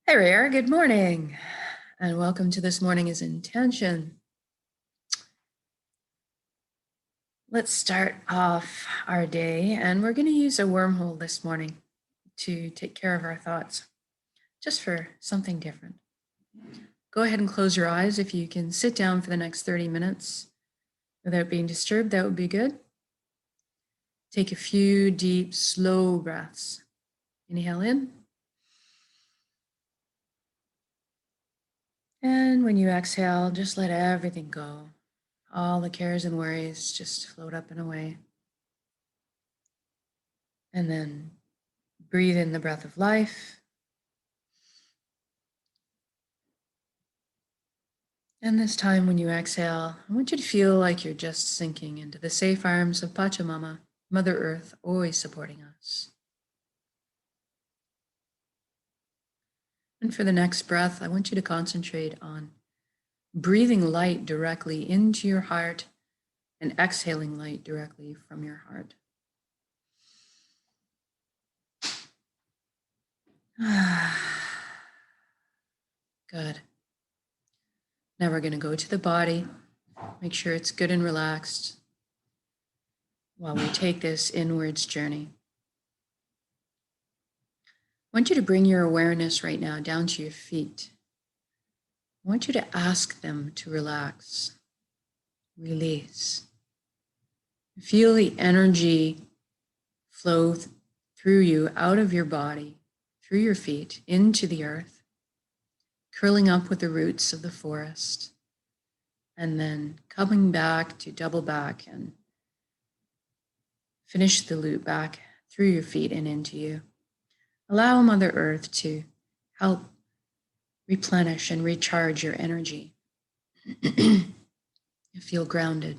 Hey Rare, good morning, and welcome to This Morning is Intention. Let's start off our day, and we're going to use a wormhole this morning to take care of our thoughts, just for something different. Go ahead and close your eyes. If you can sit down for the next 30 minutes without being disturbed, that would be good. Take a few deep, slow breaths. Inhale in. And when you exhale, just let everything go. All the cares and worries just float up and away. And then breathe in the breath of life. And this time when you exhale, I want you to feel like you're just sinking into the safe arms of Pachamama, Mother Earth, always supporting us. And for the next breath, I want you to concentrate on breathing light directly into your heart and exhaling light directly from your heart. Good. Now we're going to go to the body. Make sure it's good and relaxed while we take this inwards journey. I want you to bring your awareness right now down to your feet. I want you to ask them to relax, release. Feel the energy flow through you, out of your body, through your feet, into the earth, curling up with the roots of the forest, and then coming back to double back and finish the loop back through your feet and into you. Allow Mother Earth to help replenish and recharge your energy. You feel grounded.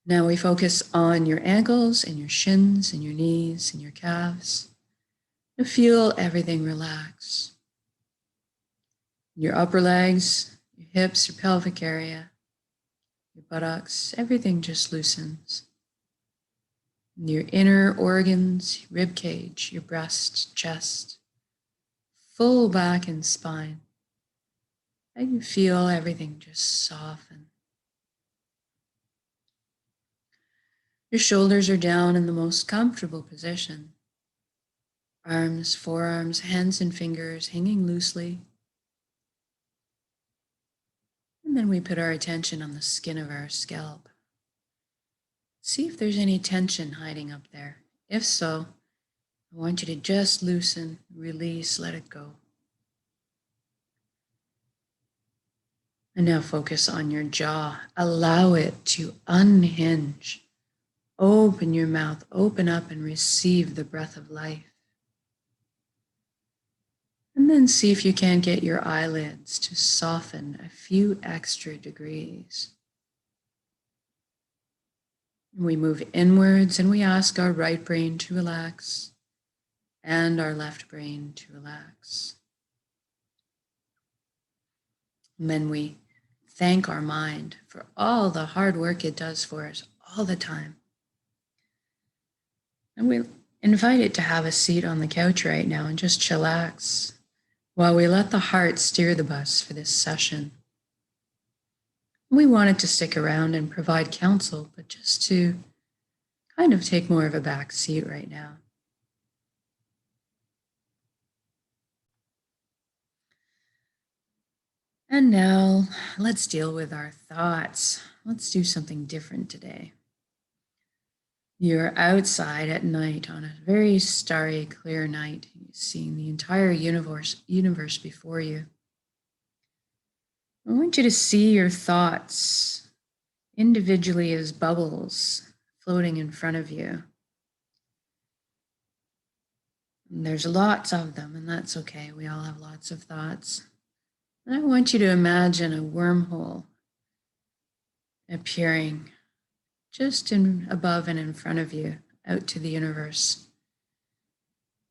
Now we focus on your ankles and your shins and your knees and your calves. You feel everything relax. Your upper legs, your hips, your pelvic area, your buttocks, everything just loosens. Your inner organs, rib cage, your breast, chest, full back and spine. And you feel everything just soften. Your shoulders are down in the most comfortable position. Arms, forearms, hands and fingers hanging loosely. And then we put our attention on the skin of our scalp. See if there's any tension hiding up there. If so, I want you to just loosen, release, let it go. And now focus on your jaw. Allow it to unhinge. Open your mouth, open up and receive the breath of life. And then see if you can get your eyelids to soften a few extra degrees. We move inwards and we ask our right brain to relax and our left brain to relax. And then we thank our mind for all the hard work it does for us all the time. And we invite it to have a seat on the couch right now and just chillax while we let the heart steer the bus for this session. We want it to stick around and provide counsel, but just to kind of take more of a back seat right now. And now let's deal with our thoughts. Let's do something different today. You're outside at night on a very starry, clear night. You're seeing the entire universe before you. I want you to see your thoughts individually as bubbles floating in front of you. And there's lots of them, and that's okay. We all have lots of thoughts. And I want you to imagine a wormhole appearing just above and in front of you, out to the universe.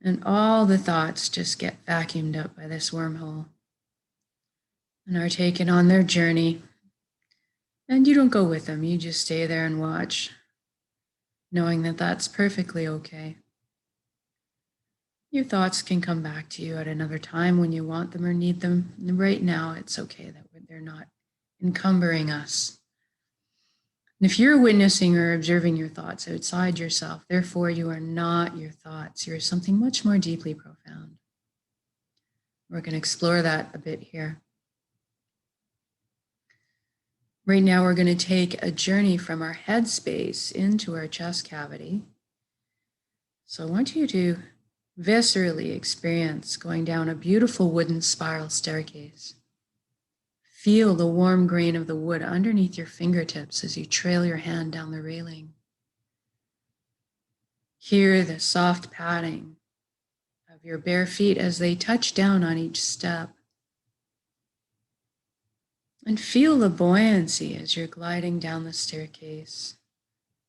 And all the thoughts just get vacuumed up by this wormhole and are taken on their journey. And you don't go with them, you just stay there and watch. knowing that that's perfectly okay. Your thoughts can come back to you at another time when you want them or need them. And right now, it's okay that they're not encumbering us. And if you're witnessing or observing your thoughts outside yourself, therefore you are not your thoughts. You're something much more deeply profound. We're going to explore that a bit here. Right now, we're going to take a journey from our head space into our chest cavity. So I want you to viscerally experience going down a beautiful wooden spiral staircase. Feel the warm grain of the wood underneath your fingertips as you trail your hand down the railing. Hear the soft padding of your bare feet as they touch down on each step. And feel the buoyancy as you're gliding down the staircase.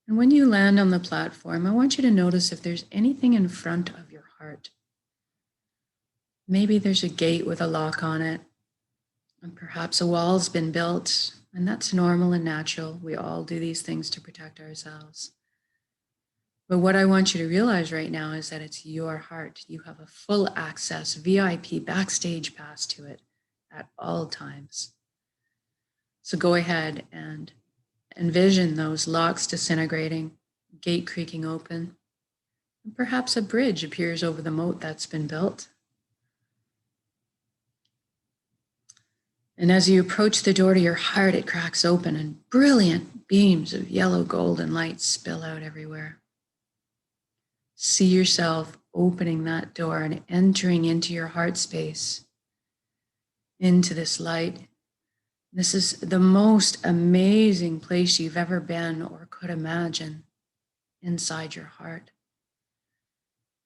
And when you land on the platform, I want you to notice if there's anything in front of your heart. Maybe there's a gate with a lock on it, and perhaps a wall's been built, and that's normal and natural. We all do these things to protect ourselves. But what I want you to realize right now is that it's your heart. You have a full access VIP backstage pass to it at all times. So go ahead and envision those locks disintegrating, gate creaking open, and perhaps a bridge appears over the moat that's been built. And as you approach the door to your heart, it cracks open and brilliant beams of yellow golden light spill out everywhere. See yourself opening that door and entering into your heart space, into this light. This is the most amazing place you've ever been or could imagine, inside your heart.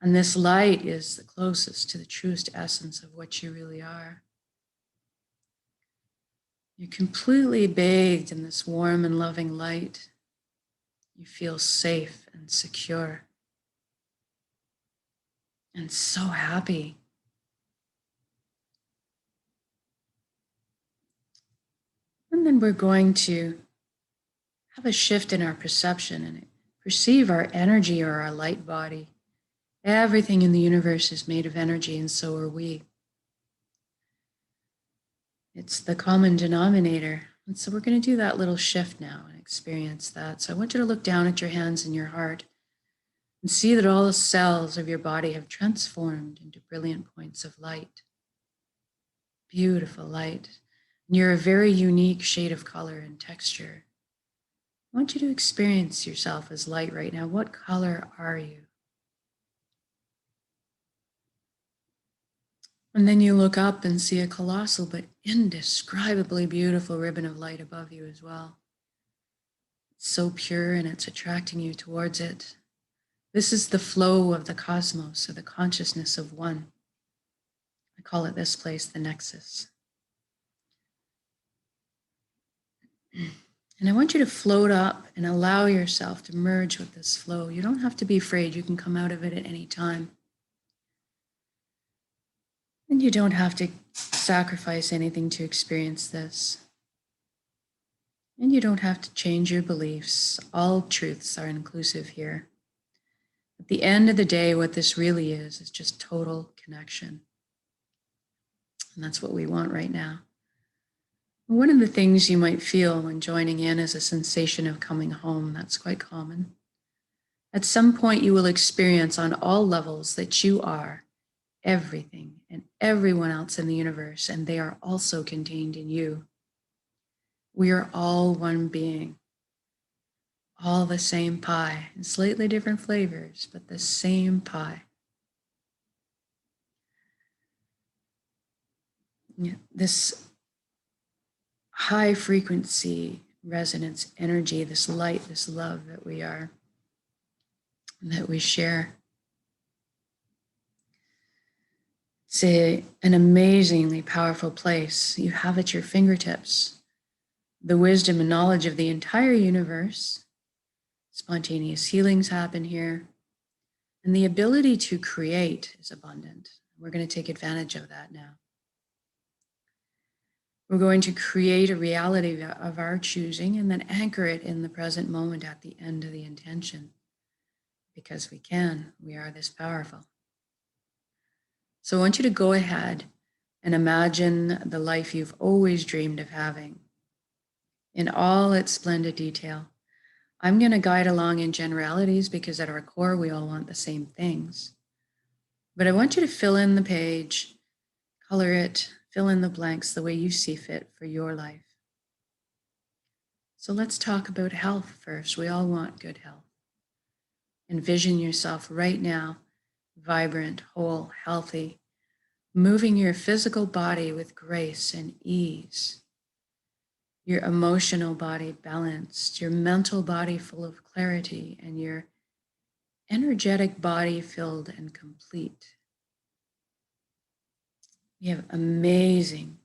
And this light is the closest to the truest essence of what you really are. You're completely bathed in this warm and loving light. You feel safe and secure and so happy. And then we're going to have a shift in our perception and perceive our energy or our light body. Everything in the universe is made of energy, and so are we. It's the common denominator. And so we're going to do that little shift now and experience that. So I want you to look down at your hands and your heart and see that all the cells of your body have transformed into brilliant points of light. Beautiful light. And you're a very unique shade of color and texture. I want you to experience yourself as light right now. What color are you? And then you look up and see a colossal but indescribably beautiful ribbon of light above you as well. It's so pure and it's attracting you towards it. This is the flow of the cosmos, or the consciousness of one. I call it this place the nexus. And I want you to float up and allow yourself to merge with this flow. You don't have to be afraid. You can come out of it at any time. And you don't have to sacrifice anything to experience this. And you don't have to change your beliefs. All truths are inclusive here. At the end of the day, what this really is just total connection. And that's what we want right now. One of the things you might feel when joining in is a sensation of coming home. That's quite common. At some point, you will experience on all levels that you are everything and everyone else in the universe, and they are also contained in you. We are all one being, all the same pie, in slightly different flavors, but the same pie. This high frequency resonance energy, this light, this love that we are, that we share. It's an amazingly powerful place. You have at your fingertips the wisdom and knowledge of the entire universe. Spontaneous healings happen here. And the ability to create is abundant. We're going to take advantage of that now. We're going to create a reality of our choosing and then anchor it in the present moment at the end of the intention. because we can. We are this powerful. So I want you to go ahead and imagine the life you've always dreamed of having in all its splendid detail. I'm going to guide along in generalities because at our core, we all want the same things. But I want you to fill in the page, color it, fill in the blanks the way you see fit for your life. So let's talk about health first. We all want good health. Envision yourself right now, vibrant, whole, healthy, moving your physical body with grace and ease, your emotional body balanced, your mental body full of clarity, and your energetic body filled and complete. We have amazing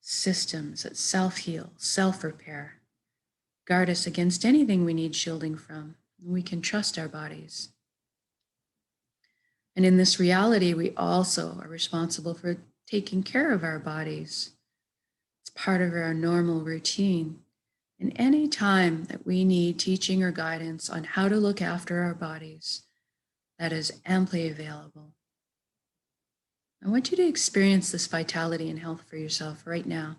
systems that self-heal, self-repair, guard us against anything we need shielding from. We can trust our bodies. And in this reality, we also are responsible for taking care of our bodies. It's part of our normal routine. And any time that we need teaching or guidance on how to look after our bodies, that is amply available. I want you to experience this vitality and health for yourself right now.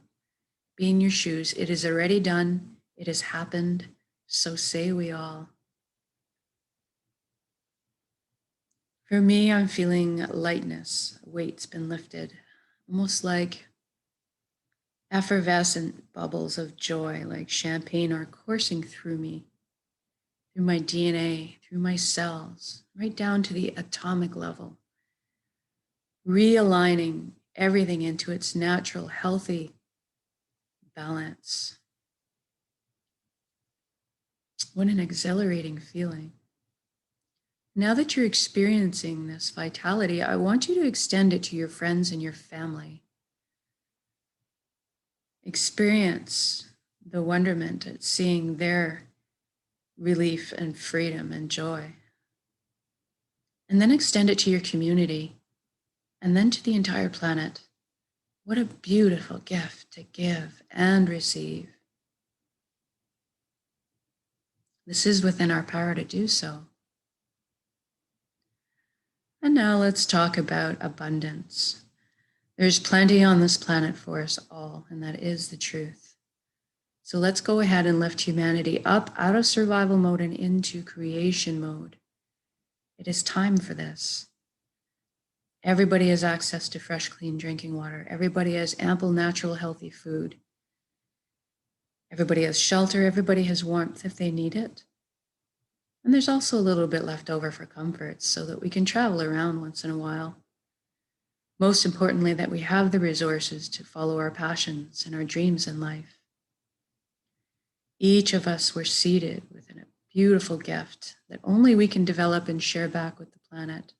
Be in your shoes. It is already done. It has happened. So say we all. For me, I'm feeling lightness. Weight's been lifted, almost like effervescent bubbles of joy, like champagne, are coursing through me, through my DNA, through my cells, right down to the atomic level, realigning everything into its natural, healthy balance. What an exhilarating feeling. Now that you're experiencing this vitality, I want you to extend it to your friends and your family. Experience the wonderment at seeing their relief and freedom and joy. And then extend it to your community and then to the entire planet. What a beautiful gift to give and receive. This is within our power to do so. And now let's talk about abundance. There's plenty on this planet for us all, and that is the truth. So let's go ahead and lift humanity up out of survival mode and into creation mode. It is time for this. Everybody has access to fresh, clean drinking water. Everybody has ample, natural, healthy food. Everybody has shelter. Everybody has warmth if they need it. And there's also a little bit left over for comfort so that we can travel around once in a while. Most importantly, that we have the resources to follow our passions and our dreams in life. Each of us were seated with a beautiful gift that only we can develop and share back with the planet.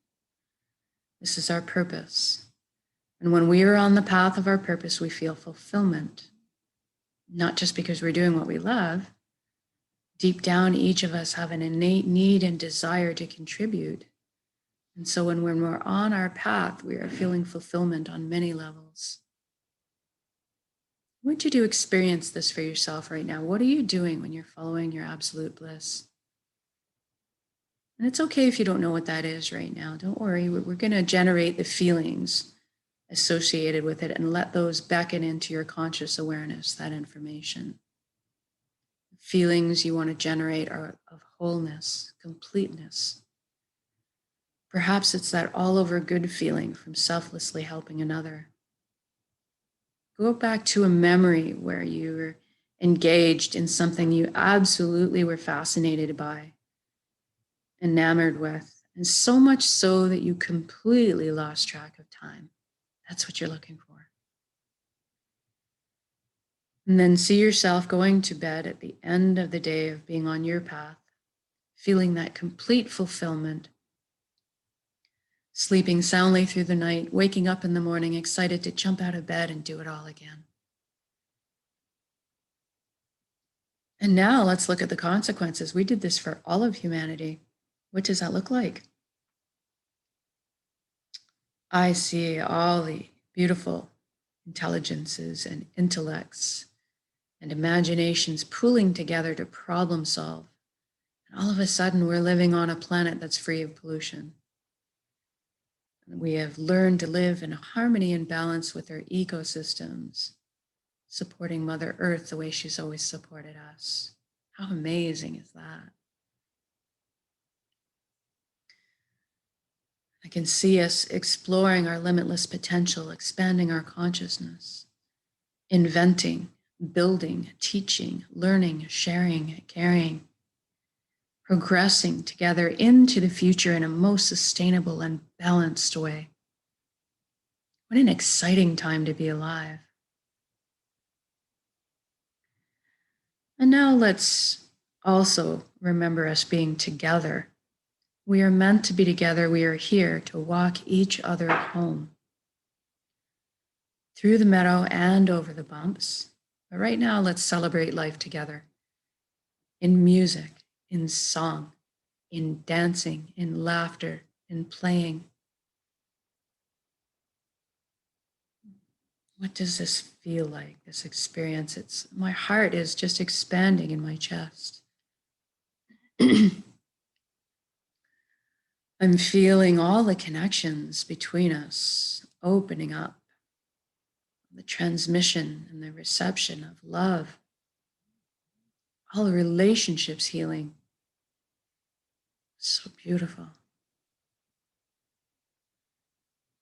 This is our purpose. And when we are on the path of our purpose, we feel fulfillment, not just because we're doing what we love. Deep down, each of us have an innate need and desire to contribute. And so when we're on our path, we are feeling fulfillment on many levels. I want you to experience this for yourself right now. What are you doing when you're following your absolute bliss? And it's okay if you don't know what that is right now. Don't worry. We're going to generate the feelings associated with it and let those beckon into your conscious awareness, that information. The feelings you want to generate are of wholeness, completeness. Perhaps it's that all over good feeling from selflessly helping another. Go back to a memory where you were engaged in something you absolutely were fascinated by, enamored with, and so much so that you completely lost track of time. That's what you're looking for. And then see yourself going to bed at the end of the day of being on your path, feeling that complete fulfillment, sleeping soundly through the night, waking up in the morning, excited to jump out of bed and do it all again. And now let's look at the consequences. We did this for all of humanity. What does that look like? I see all the beautiful intelligences and intellects and imaginations pooling together to problem solve And all of a sudden, we're living on a planet that's free of pollution. And we have learned to live in harmony and balance with our ecosystems, supporting Mother Earth the way she's always supported us. How amazing is that? I can see us exploring our limitless potential, expanding our consciousness, inventing, building, teaching, learning, sharing, caring, progressing together into the future in a most sustainable and balanced way. What an exciting time to be alive. And now let's also remember us being together. We are meant to be together. We are here to walk each other home through the meadow and over the bumps. But right now, let's celebrate life together in music, in song, in dancing, in laughter, in playing. What does this feel like, this experience? My heart is just expanding in my chest. I'm feeling all the connections between us opening up, the transmission and the reception of love, all the relationships healing. So beautiful.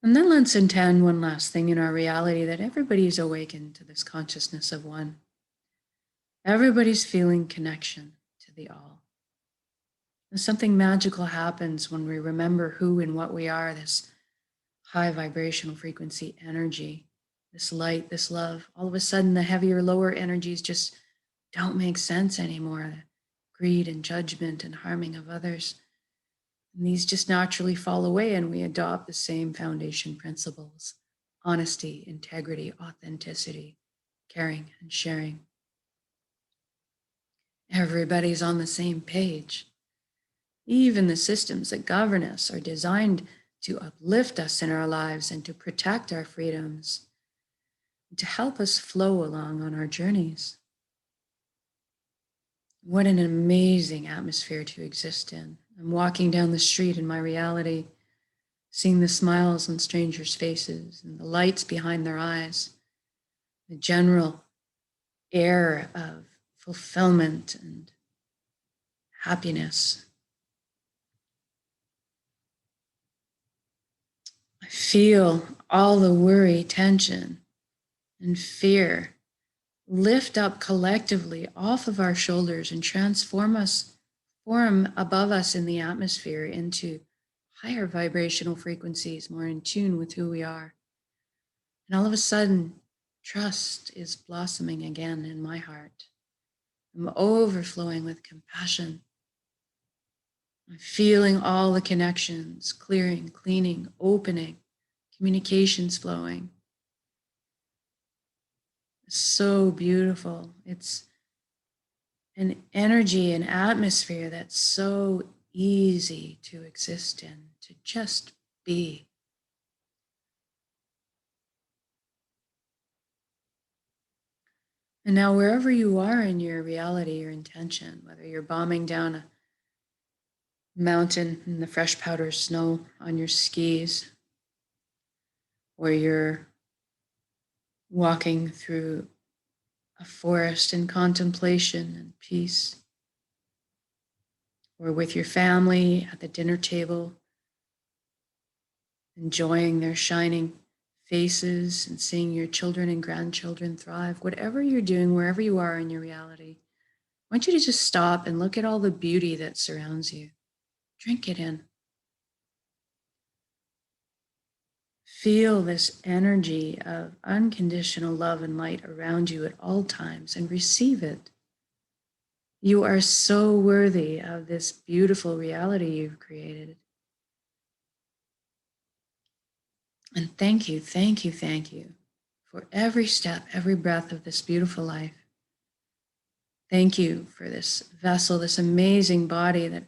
And then let's intend one last thing in our reality, that everybody's awakened to this consciousness of one. Everybody's feeling connection to the all. And something magical happens when we remember who and what we are, this high vibrational frequency energy, this light, this love. All of a sudden, the heavier, lower energies just don't make sense anymore. The greed and judgment and harming of others. And these just naturally fall away, and we adopt the same foundation principles: honesty, integrity, authenticity, caring, and sharing. Everybody's on the same page. Even the systems that govern us are designed to uplift us in our lives and to protect our freedoms, and to help us flow along on our journeys. What an amazing atmosphere to exist in. I'm walking down the street in my reality, seeing the smiles on strangers' faces and the lights behind their eyes, the general air of fulfillment and happiness. I feel all the worry, tension, and fear lift up collectively off of our shoulders and form above us in the atmosphere into higher vibrational frequencies, more in tune with who we are. And all of a sudden, trust is blossoming again in my heart. I'm overflowing with compassion. I'm feeling all the connections, clearing, cleaning, opening, communications flowing. It's so beautiful. It's an energy, an atmosphere that's so easy to exist in, to just be. And now, wherever you are in your reality, your intention, whether you're bombing down a mountain in the fresh powder snow on your skis, or you're walking through a forest in contemplation and peace, or with your family at the dinner table, enjoying their shining faces and seeing your children and grandchildren thrive, whatever you're doing, wherever you are in your reality, I want you to just stop and look at all the beauty that surrounds you. Drink it in. Feel this energy of unconditional love and light around you at all times and receive it. You are so worthy of this beautiful reality you've created. And thank you, thank you, thank you for every step, every breath of this beautiful life. Thank you for this vessel, this amazing body that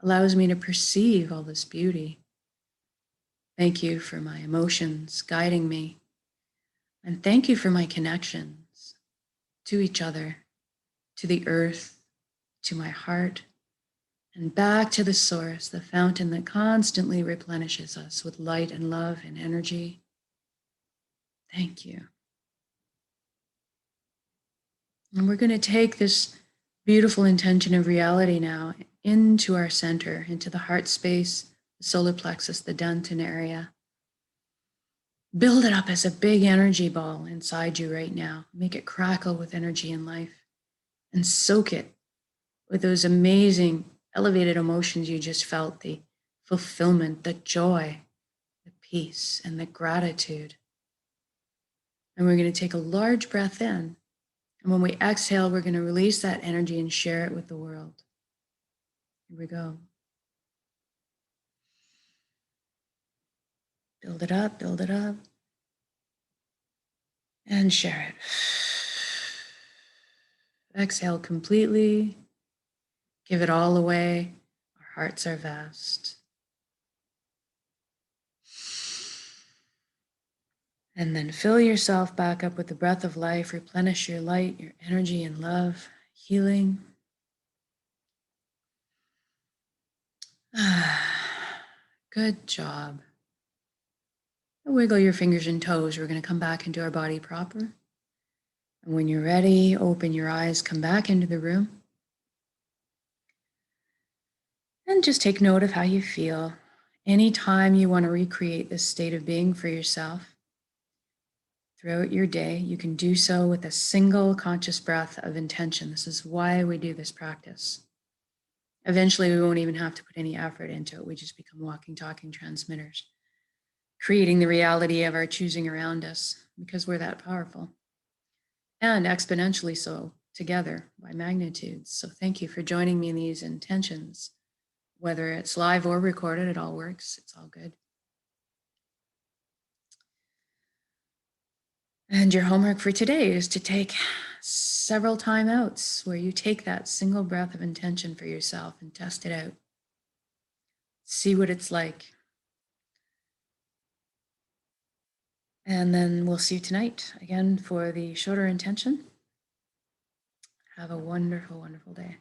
allows me to perceive all this beauty. Thank you for my emotions guiding me. And thank you for my connections to each other, to the earth, to my heart, and back to the source, the fountain that constantly replenishes us with light and love and energy. Thank you. And we're going to take this beautiful intention of reality now into our center, into the heart space, the solar plexus, the Dantian area. Build it up as a big energy ball inside you right now. Make it crackle with energy and life, and soak it with those amazing elevated emotions you just felt, the fulfillment, the joy, the peace, and the gratitude. And we're going to take a large breath in. And when we exhale, we're going to release that energy and share it with the world. Here we go. Build it up, and share it. Exhale completely. Give it all away. Our hearts are vast. And then fill yourself back up with the breath of life. Replenish your light, your energy, and love, healing. Good job. Wiggle your fingers and toes. We're going to come back into our body proper. And when you're ready, open your eyes, come back into the room. And just take note of how you feel. Anytime you want to recreate this state of being for yourself throughout your day, you can do so with a single conscious breath of intention. This is why we do this practice. Eventually, we won't even have to put any effort into it. We just become walking, talking transmitters, creating the reality of our choosing around us because we're that powerful. And exponentially so together by magnitudes. So thank you for joining me in these intentions. Whether it's live or recorded, it all works. It's all good. And your homework for today is to take several timeouts where you take that single breath of intention for yourself and test it out. See what it's like. And then we'll see you tonight again for the shorter intention. Have a wonderful, wonderful day.